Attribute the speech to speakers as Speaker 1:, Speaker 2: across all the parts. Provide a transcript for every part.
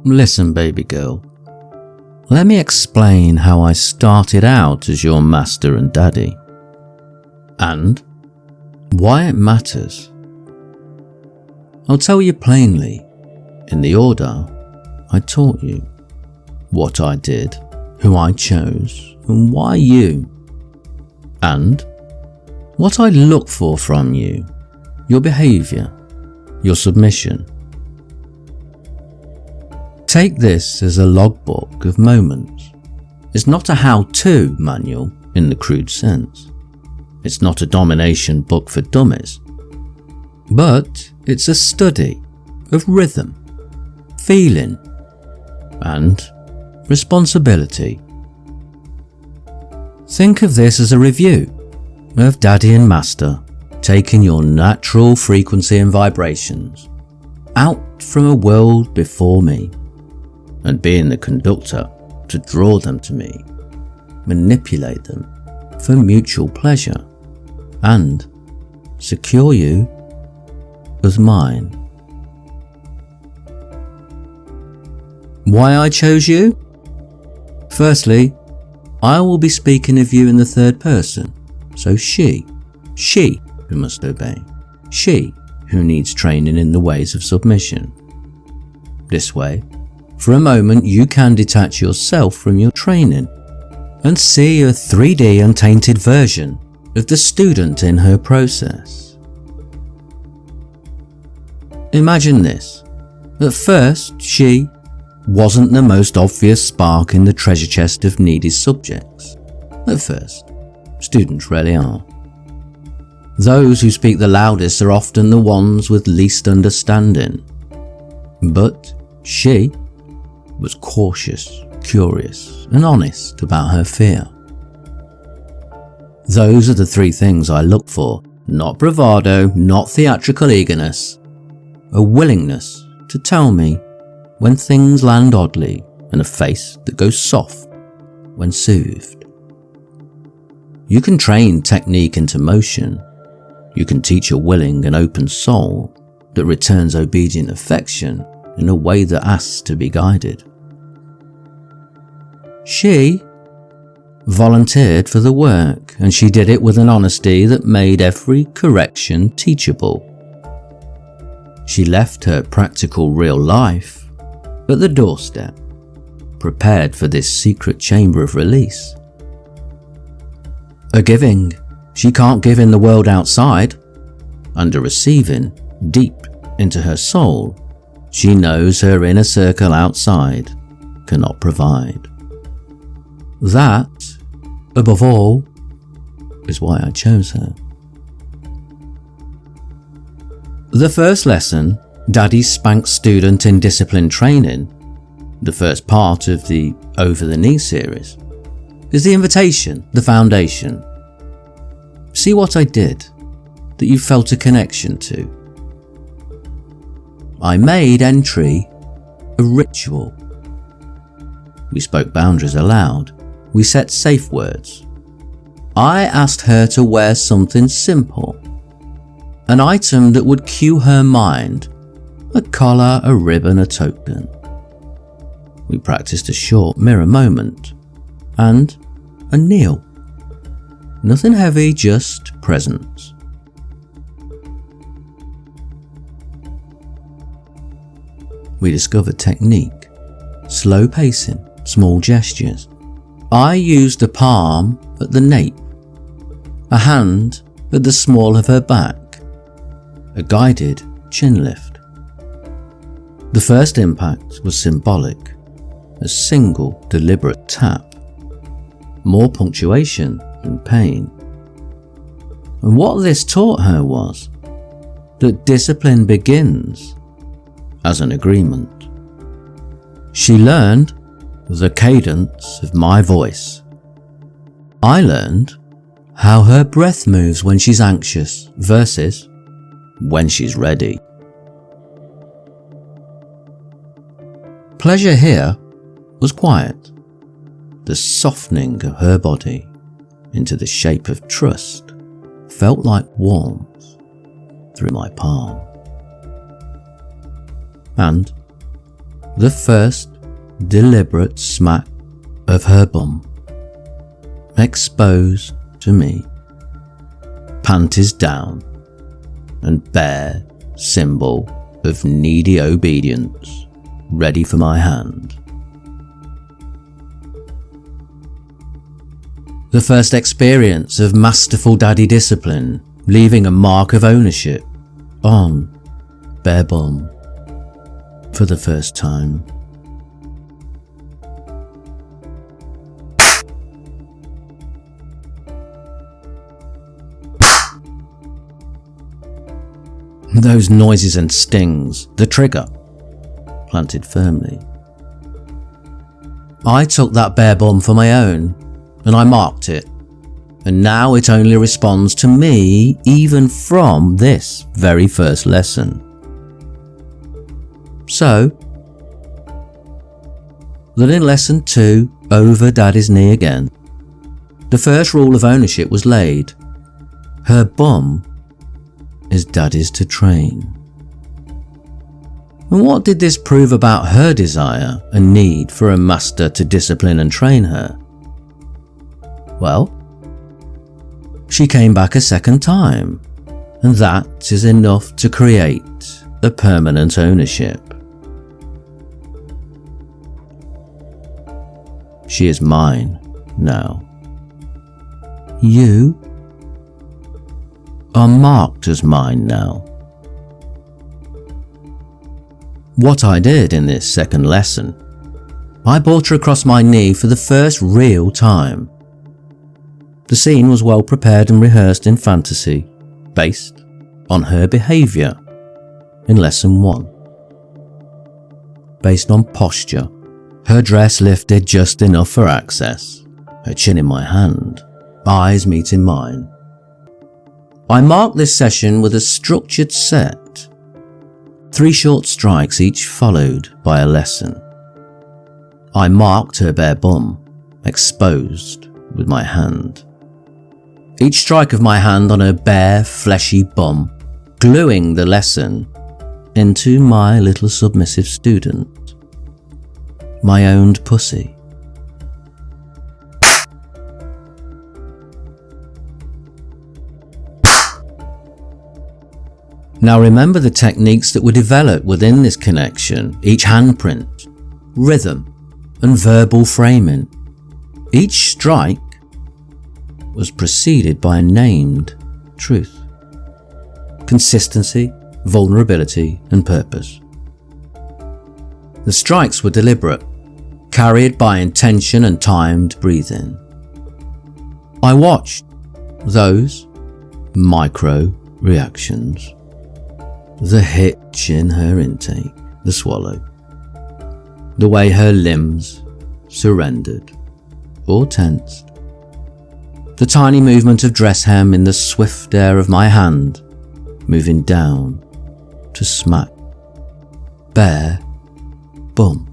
Speaker 1: Listen, baby girl. Let me explain how I started out as your master and daddy, and why it matters. I'll tell you plainly, in the order I taught you, what I did, who I chose, and why you, and what I look for from you, your behaviour, your submission. Take this as a logbook of moments. It's not a how-to manual in the crude sense. It's not a domination book for dummies. But it's a study of rhythm, feeling, and responsibility. Think of this as a review of Daddy and Master taking your natural frequency and vibrations out from a world before me, and being the conductor to draw them to me, manipulate them for mutual pleasure, and secure you as mine. Why I chose you? Firstly, I will be speaking of you in the third person, so she who must obey, she who needs training in the ways of submission. This way, for a moment you can detach yourself from your training and see a 3D untainted version of the student in her process. Imagine this. At first, she wasn't the most obvious spark in the treasure chest of needy subjects. At first, students rarely are. Those who speak the loudest are often the ones with least understanding. But she was cautious, curious, and honest about her fear. Those are the three things I look for, not bravado, not theatrical eagerness. A willingness to tell me when things land oddly, and a face that goes soft when soothed. You can train technique into motion. You can teach a willing and open soul that returns obedient affection in a way that asks to be guided. She volunteered for the work, and she did it with an honesty that made every correction teachable. She left her practical real life at the doorstep, prepared for this secret chamber of release. A giving she can't give in the world outside, and a receiving deep into her soul she knows her inner circle outside cannot provide. That, above all, is why I chose her. The first lesson, Daddy spanks student in discipline training, the first part of the Over the Knee series, is the invitation, the foundation. See what I did that you felt a connection to. I made entry a ritual. We spoke boundaries aloud. We set safe words. I asked her to wear something simple, an item that would cue her mind, a collar, a ribbon, a token. We practiced a short mirror moment and a kneel. Nothing heavy, just presence. We discovered technique, slow pacing, small gestures. I used a palm at the nape, a hand at the small of her back, a guided chin lift. The first impact was symbolic, a single deliberate tap, more punctuation than pain. And what this taught her was that discipline begins as an agreement. She learned the cadence of my voice. I learned how her breath moves when she's anxious versus when she's ready. Pleasure here was quiet, the softening of her body into the shape of trust felt like warmth through my palm. And the first deliberate smack of her bum, exposed to me, panties down, and bare symbol of needy obedience ready for my hand. The first experience of masterful daddy discipline, leaving a mark of ownership on bare bum for the first time. Those noises and stings, the trigger, planted firmly. I took that bare bum for my own, and I marked it, and now it only responds to me even from this very first lesson. So, that in lesson 2, over daddy's knee again, the first rule of ownership was laid. Her bum is daddy's to train. And what did this prove about her desire and need for a master to discipline and train her? Well, she came back a second time, and that is enough to create a permanent ownership. She is mine now. You are marked as mine now. What I did in this second lesson, I brought her across my knee for the first real time. The scene was well prepared and rehearsed in fantasy, based on her behaviour in lesson 1. Based on posture, her dress lifted just enough for access, her chin in my hand, eyes meeting mine. I marked this session with a structured set, 3 short strikes each followed by a lesson. I marked her bare bum, exposed with my hand. Each strike of my hand on her bare, fleshy bum, gluing the lesson into my little submissive student, my owned pussy. Now remember the techniques that were developed within this connection, each handprint, rhythm, and verbal framing. Each strike was preceded by a named truth, consistency, vulnerability, and purpose. The strikes were deliberate, carried by intention and timed breathing. I watched those micro reactions, the hitch in her intake, the swallow, the way her limbs surrendered or tensed, the tiny movement of dress hem in the swift air of my hand, moving down to smack bare bum.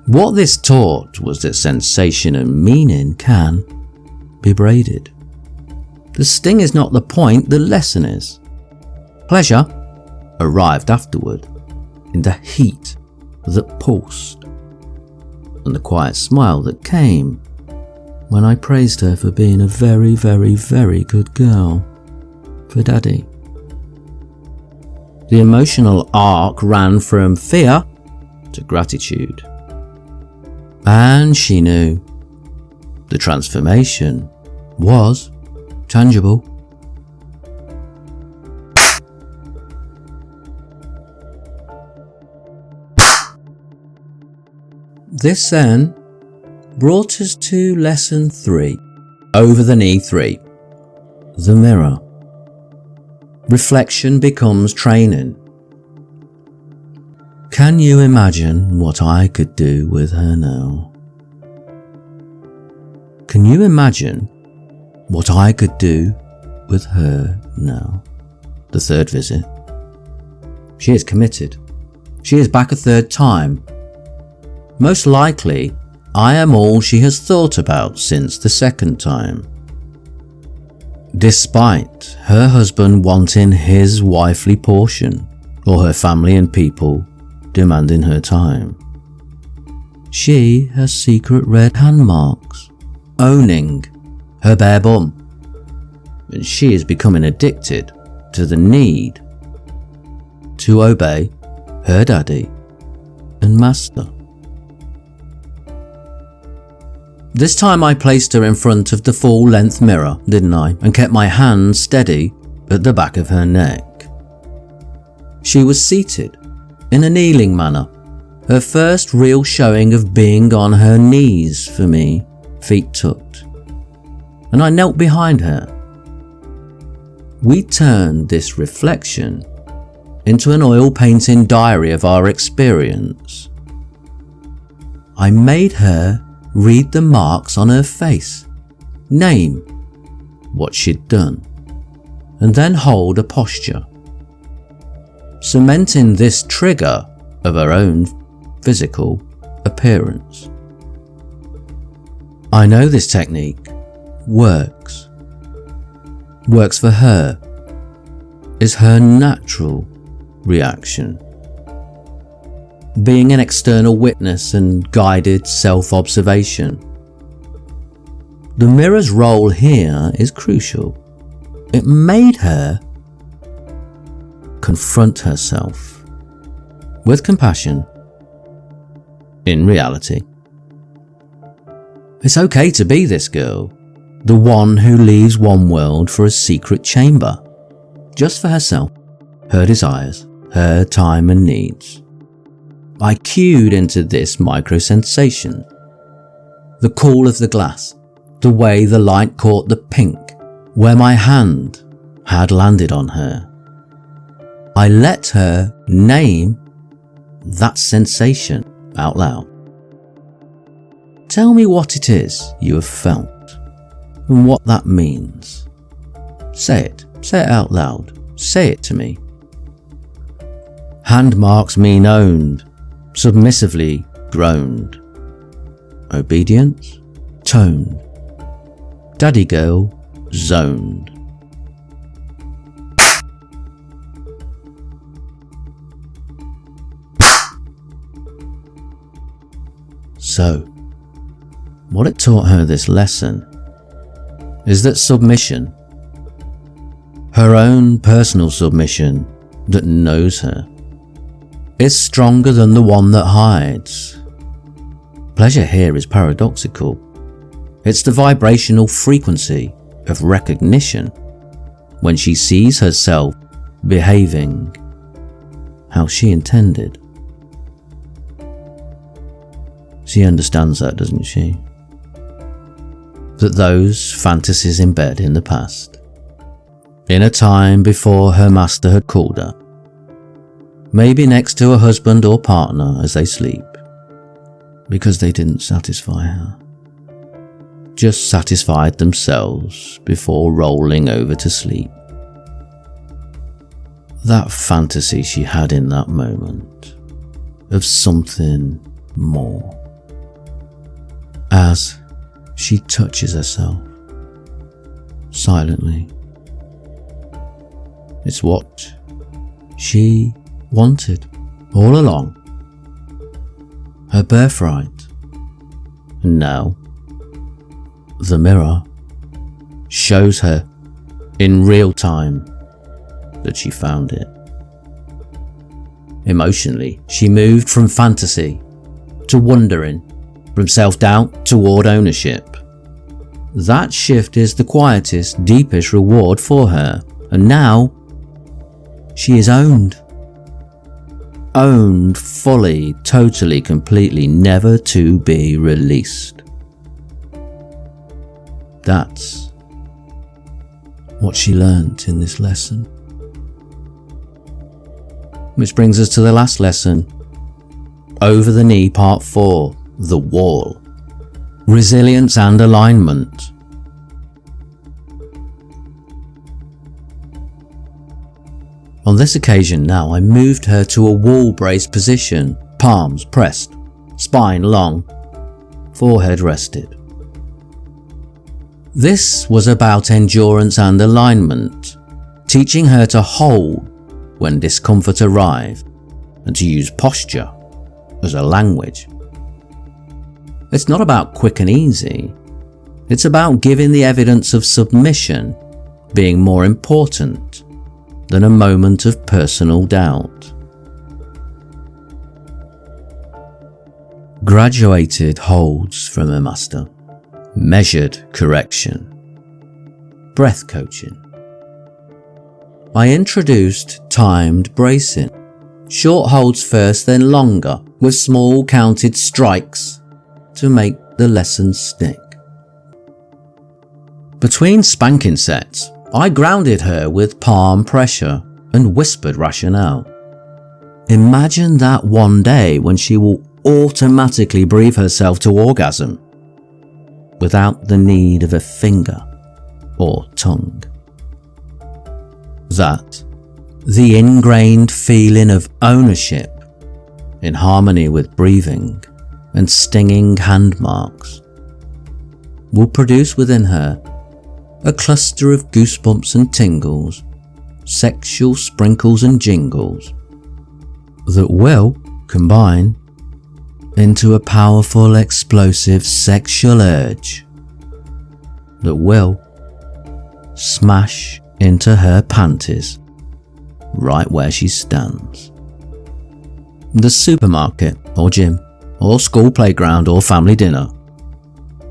Speaker 1: What this taught was that sensation and meaning can be braided. The sting is not the point, the lesson is. Pleasure arrived afterward in the heat that pulsed and the quiet smile that came when I praised her for being a very, very, very good girl for Daddy. The emotional arc ran from fear to gratitude. And she knew the transformation was tangible. This then brought us to lesson 3, over the knee 3, the mirror. Reflection becomes training. Can you imagine what I could do with her now? Can you imagine what I could do with her now? The third visit. She is committed. She is back a third time. Most likely, I am all she has thought about since the second time. Despite her husband wanting his wifely portion, or her family and people demanding her time. She has secret red hand marks, owning her bare bum, and she is becoming addicted to the need to obey her daddy and master. This time I placed her in front of the full-length mirror, didn't I, and kept my hand steady at the back of her neck. She was seated in a kneeling manner, her first real showing of being on her knees for me, feet tucked, and I knelt behind her. We turned this reflection into an oil painting diary of our experience. I made her read the marks on her face, name what she'd done, and then hold a posture, cementing this trigger of her own physical appearance. I know this technique works for her, is her natural reaction. Being an external witness and guided self-observation. The mirror's role here is crucial. It made her confront herself with compassion. In reality, it's okay to be this girl, the one who leaves one world for a secret chamber, just for herself, her desires, her time and needs. I cued into this micro-sensation. The cool of the glass, the way the light caught the pink, where my hand had landed on her. I let her name that sensation out loud. Tell me what it is you have felt and what that means. Say it out loud, say it to me. Hand marks mean owned, submissively groaned. Obedience, toned. Daddy girl, zoned. So, what it taught her this lesson is that submission, her own personal submission that knows her, is stronger than the one that hides. Pleasure here is paradoxical. It's the vibrational frequency of recognition when she sees herself behaving how she intended. She understands that, doesn't she? That those fantasies embed in the past, in a time before her master had called her, maybe next to a husband or partner as they sleep, because they didn't satisfy her, just satisfied themselves before rolling over to sleep. That fantasy she had in that moment of something more, as she touches herself silently. It's what she wanted all along, her birthright. And now the mirror shows her in real time that she found it. Emotionally, she moved from fantasy to wondering, from self-doubt toward ownership. That shift is the quietest, deepest reward for her, and now she is owned. Owned fully, totally, completely, never to be released. That's what she learnt in this lesson. Which brings us to the last lesson. Over the Knee Part 4, The Wall. Resilience and alignment. On this occasion now, I moved her to a wall-braced position, palms pressed, spine long, forehead rested. This was about endurance and alignment, teaching her to hold when discomfort arrived and to use posture as a language. It's not about quick and easy. It's about giving the evidence of submission being more important than a moment of personal doubt. Graduated holds from a master. Measured correction. Breath coaching. I introduced timed bracing. Short holds first, then longer, with small counted strikes to make the lesson stick. Between spanking sets, I grounded her with palm pressure and whispered rationale. Imagine that one day when she will automatically breathe herself to orgasm without the need of a finger or tongue. That the ingrained feeling of ownership in harmony with breathing and stinging hand marks will produce within her a cluster of goosebumps and tingles, sexual sprinkles and jingles that will combine into a powerful, explosive sexual urge that will smash into her panties right where she stands. The supermarket or gym or school playground or family dinner.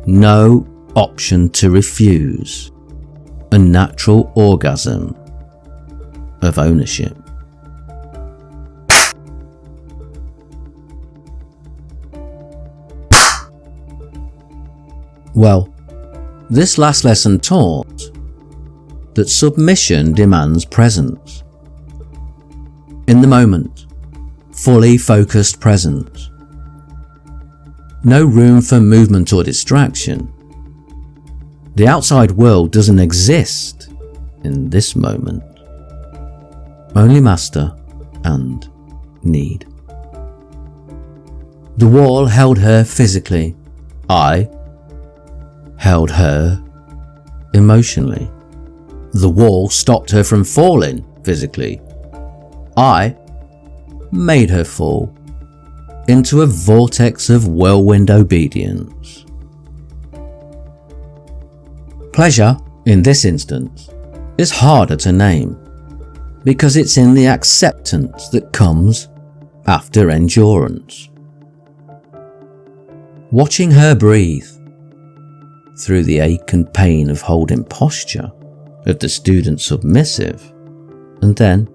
Speaker 1: No option to refuse a natural orgasm of ownership. Well, this last lesson taught that submission demands presence. In the moment, fully focused presence. No room for movement or distraction. The outside world doesn't exist in this moment. Only master and need. The wall held her physically. I held her emotionally. The wall stopped her from falling physically. I made her fall into a vortex of whirlwind obedience. Pleasure, in this instance, is harder to name because it's in the acceptance that comes after endurance. Watching her breathe through the ache and pain of holding posture of the student submissive, and then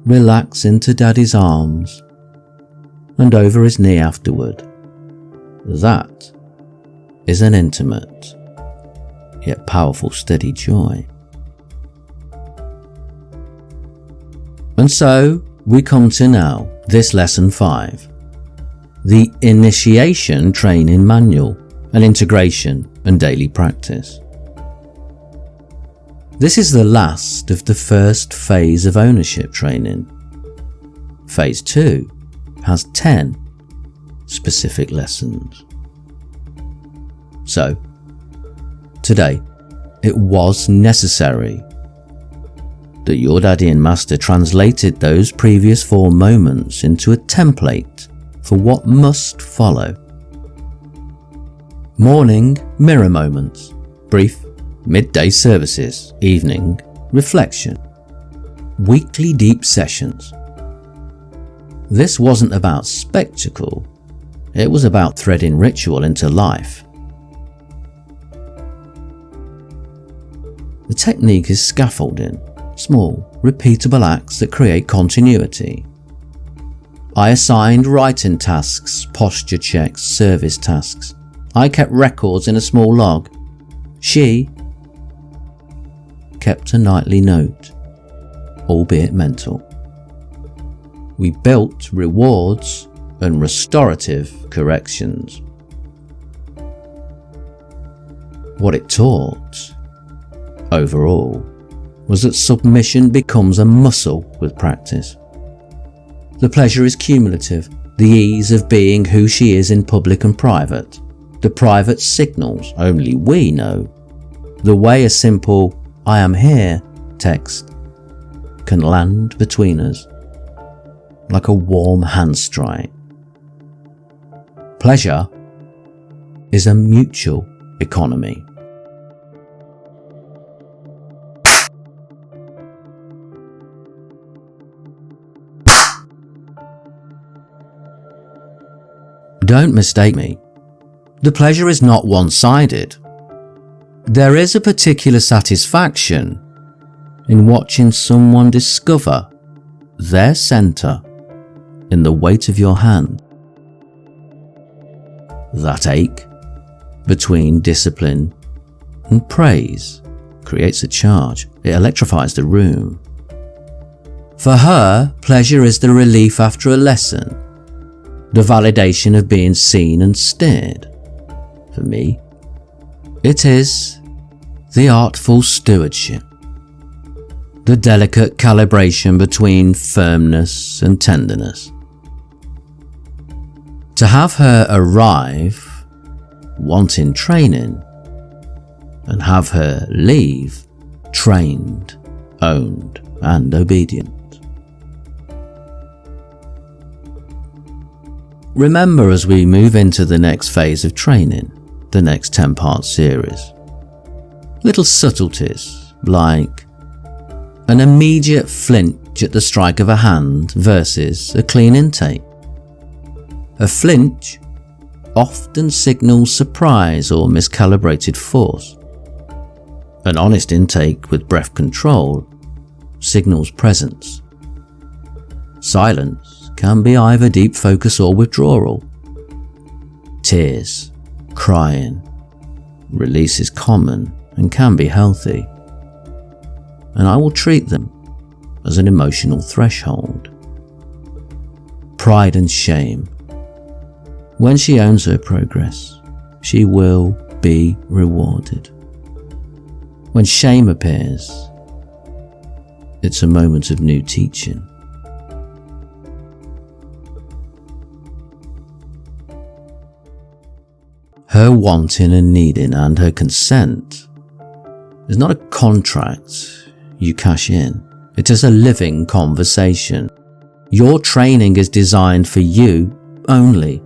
Speaker 1: relax into daddy's arms and over his knee afterward. That is an intimate yet powerful steady joy. And so we come to now this lesson 5, the initiation training manual and integration and daily practice. This is the last of the first phase of ownership training. Phase 2 has 10 specific lessons. So, today, it was necessary that your daddy and master translated those previous 4 moments into a template for what must follow. Morning mirror moments, brief midday services, evening reflection, weekly deep sessions. This wasn't about spectacle, it was about threading ritual into life. The technique is scaffolding, small, repeatable acts that create continuity. I assigned writing tasks, posture checks, service tasks. I kept records in a small log. She kept a nightly note, albeit mental. We built rewards and restorative corrections. What it taught, overall, was that submission becomes a muscle with practice. The pleasure is cumulative, the ease of being who she is in public and private, the private signals only we know, the way a simple "I am here" text can land between us like a warm hand strike. Pleasure is a mutual economy. Don't mistake me. The pleasure is not one-sided. There is a particular satisfaction in watching someone discover their center in the weight of your hand. That ache between discipline and praise creates a charge. It electrifies the room. For her, pleasure is the relief after a lesson, the validation of being seen and steered. For me, it is the artful stewardship, the delicate calibration between firmness and tenderness. To have her arrive wanting training and have her leave trained, owned, and obedient. Remember, as we move into the next phase of training, the next 10-part series, little subtleties like an immediate flinch at the strike of a hand versus a clean intake. A flinch often signals surprise or miscalibrated force. An honest intake with breath control signals presence. Silence can be either deep focus or withdrawal. Tears, crying, release is common and can be healthy, and I will treat them as an emotional threshold. Pride and shame. When she owns her progress, she will be rewarded. When shame appears, it's a moment of new teaching. Her wanting and needing and her consent is not a contract you cash in. It is a living conversation. Your training is designed for you only,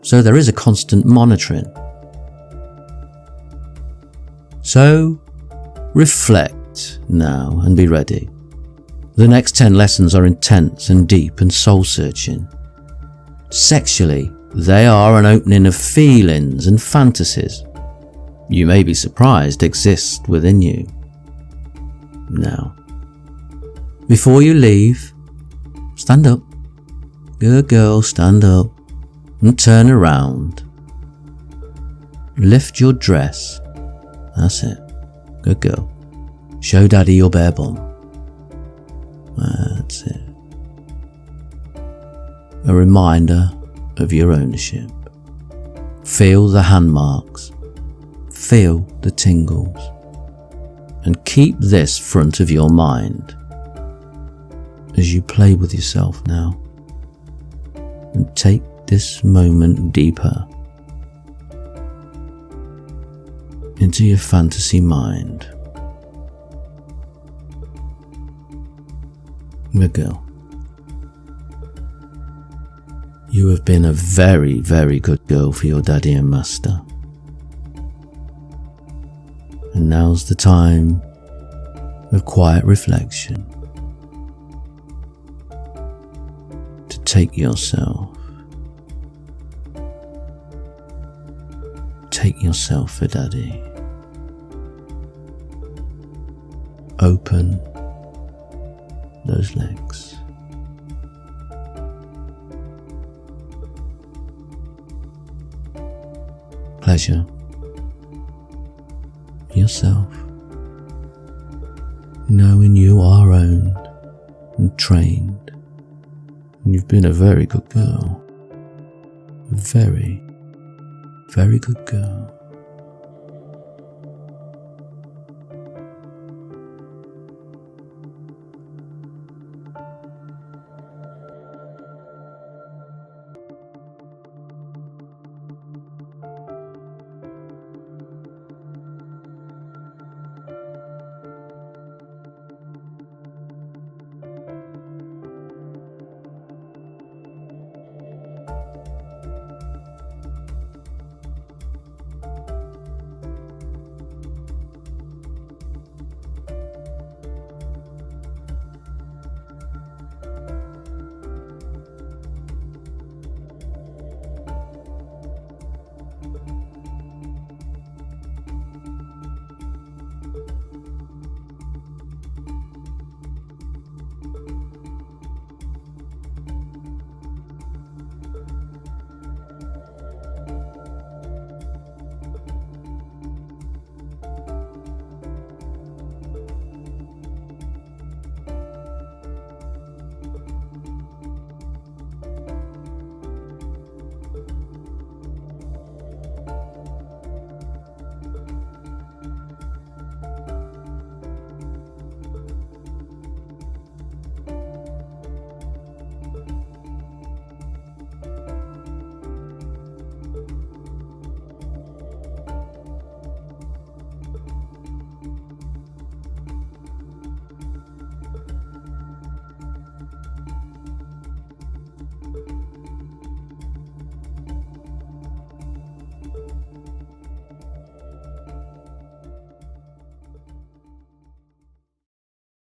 Speaker 1: so there is a constant monitoring. So reflect now and be ready. The next 10 lessons are intense and deep and soul-searching. Sexually, they are an opening of feelings and fantasies you may be surprised exist within you. Now, before you leave, stand up. Good girl, stand up and turn around. Lift your dress. That's it. Good girl. Show daddy your bare bum. That's it. A reminder of your ownership. Feel the hand marks. Feel the tingles. And keep this front of your mind as you play with yourself now. And take this moment deeper into your fantasy mind. Good girl. You have been a very, very good girl for your daddy and master. And now's the time of quiet reflection to take yourself. Take yourself for daddy. Open those legs. Pleasure. Yourself. Knowing you are owned and trained. And you've been a very good girl. A very, very good girl.